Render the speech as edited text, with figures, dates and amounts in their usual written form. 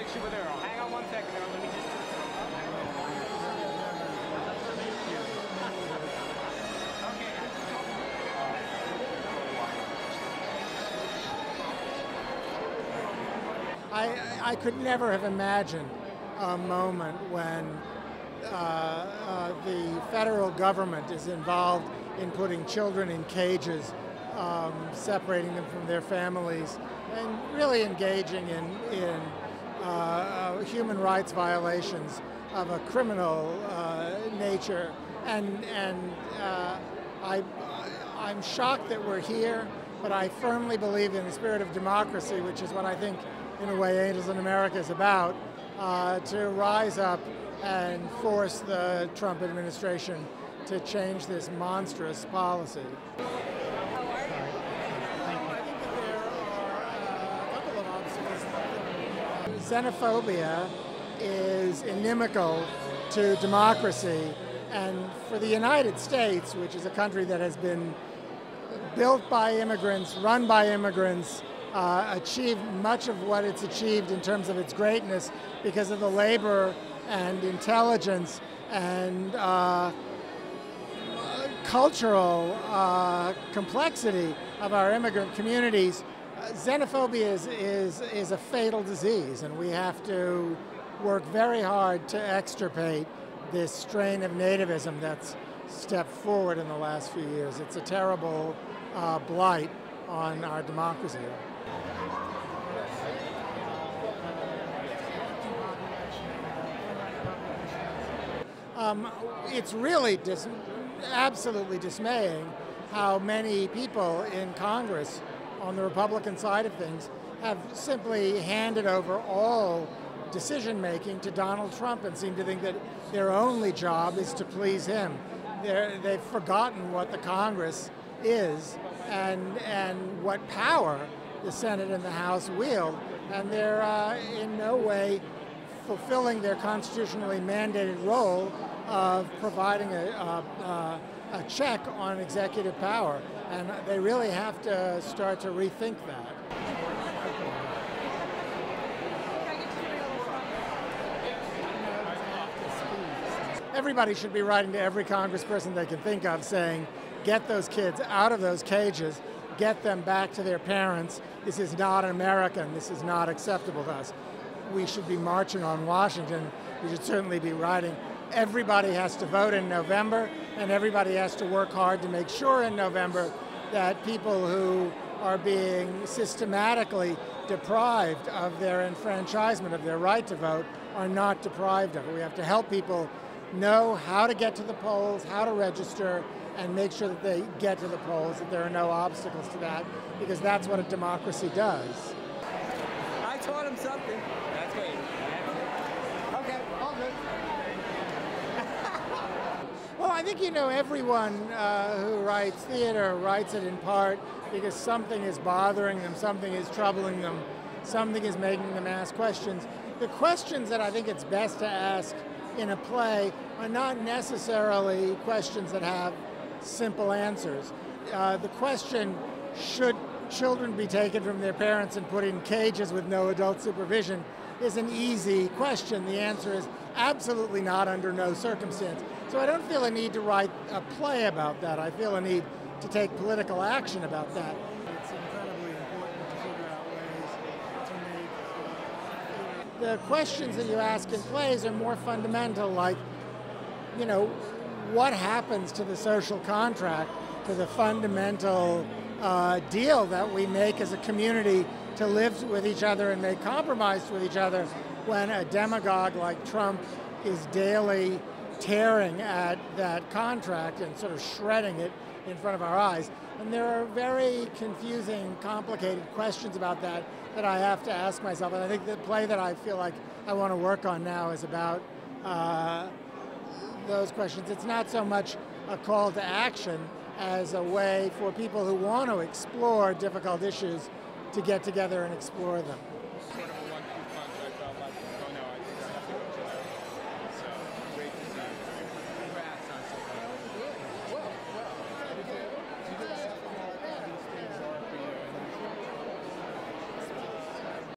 picture with Earl. Hang on 1 second, Earl. Let me just... I could never have imagined a moment when the federal government is involved in putting children in cages, separating them from their families, and really engaging in human rights violations of a criminal nature. And I'm shocked that we're here, but I firmly believe in the spirit of democracy, which is what I think, in a way, Angels in America is about, to rise up and force the Trump administration to change this monstrous policy. I think that there are a couple of obstacles. Xenophobia is inimical to democracy, and for the United States, which is a country that has been built by immigrants, run by immigrants, achieved much of what it's achieved in terms of its greatness because of the labor and intelligence and cultural complexity of our immigrant communities. Xenophobia is a fatal disease, and we have to work very hard to extirpate this strain of nativism that's stepped forward in the last few years. It's a terrible blight on our democracy. It's really absolutely dismaying how many people in Congress on the Republican side of things have simply handed over all decision-making to Donald Trump and seem to think that their only job is to please him. They've forgotten what the Congress is and what power the Senate and the House wield, and they're in no way fulfilling their constitutionally mandated role of providing a check on executive power, and they really have to start to rethink that. Everybody should be writing to every congressperson they can think of saying, get those kids out of those cages, get them back to their parents. This is not American. This is not acceptable to us. We should be marching on Washington. We should certainly be writing. Everybody has to vote in November, and everybody has to work hard to make sure in November that people who are being systematically deprived of their enfranchisement, of their right to vote, are not deprived of it. We have to help people know how to get to the polls, how to register, and make sure that they get to the polls, that there are no obstacles to that, because that's what a democracy does. I taught him something. That's great. Okay, all good. Well, I think, you know, everyone who writes theater writes it in part because something is bothering them, something is troubling them, something is making them ask questions. The questions that I think it's best to ask in a play are not necessarily questions that have simple answers. The question, should children be taken from their parents and put in cages with no adult supervision, is an easy question. The answer is absolutely not, under no circumstance. So I don't feel a need to write a play about that. I feel a need to take political action about that. It's incredibly important to figure out ways to make the questions that you ask in plays are more fundamental, like, you know, what happens to the social contract, to the fundamental deal that we make as a community to live with each other and make compromise with each other, when a demagogue like Trump is daily tearing at that contract and sort of shredding it in front of our eyes. And there are very confusing, complicated questions about that that I have to ask myself. And I think the play that I feel like I want to work on now is about those questions. It's not so much a call to action as a way for people who want to explore difficult issues to get together and explore them.